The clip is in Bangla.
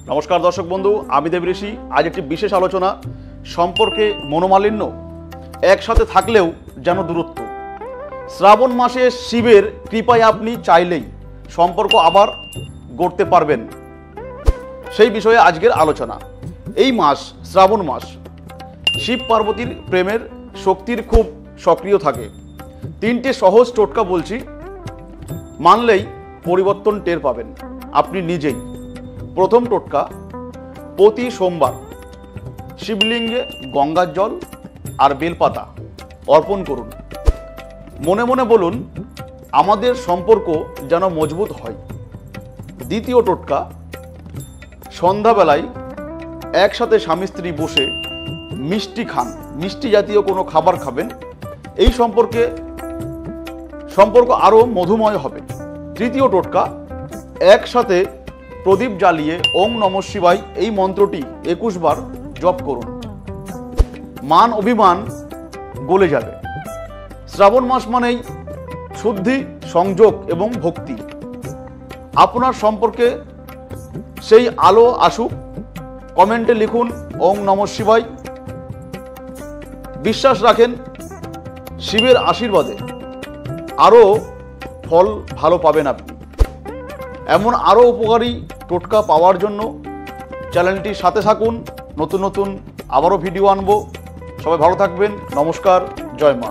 নমস্কার দর্শক বন্ধু, আমি দেব ঋষি। আজ একটি বিশেষ আলোচনা, সম্পর্কে মনোমালিন্য, একসাথে থাকলেও যেন দূরত্ব। শ্রাবণ মাসে শিবের কৃপায় আপনি চাইলেই সম্পর্ক আবার গড়তে পারবেন, সেই বিষয়ে আজকের আলোচনা। এই মাস শ্রাবণ মাস শিব পার্বতীর প্রেমের শক্তির খুব সক্রিয় থাকে। তিনটে সহজ টোটকা বলছি, মানলেই পরিবর্তন টের পাবেন আপনি নিজেই। প্রথম টোটকা, প্রতি সোমবার শিবলিঙ্গে গঙ্গার জল আর বেলপাতা অর্পণ করুন। মনে মনে বলুন, আমাদের সম্পর্ক যেন মজবুত হয়। দ্বিতীয় টোটকা, সন্ধ্যাবেলায় একসাথে স্বামী স্ত্রী বসে মিষ্টি খান, মিষ্টি জাতীয় কোনো খাবার খাবেন। এই সম্পর্ক আরও মধুময় হবে। তৃতীয় টোটকা, একসাথে প্রদীপ জ্বালিয়ে ওং নমঃ শিবায় এই মন্ত্রটি 21 বার জপ করুন। মান অভিমান গলে যাবে। শ্রাবণ মাস মানেই শুদ্ধি, সংযোগ এবং ভক্তি। আপনার সম্পর্কে সেই আলো আসুক। কমেন্টে লিখুন ওং নমঃ শিবায়। বিশ্বাস রাখেন, শিবের আশীর্বাদে আরও ফল ভালো পাবেন আপনি। এমন আরও উপকারী টোটকা পাওয়ার জন্য চ্যানেলটির সাথে থাকুন। নতুন নতুন আবারও ভিডিও আনবো। সবাই ভালো থাকবেন। নমস্কার, জয় মা।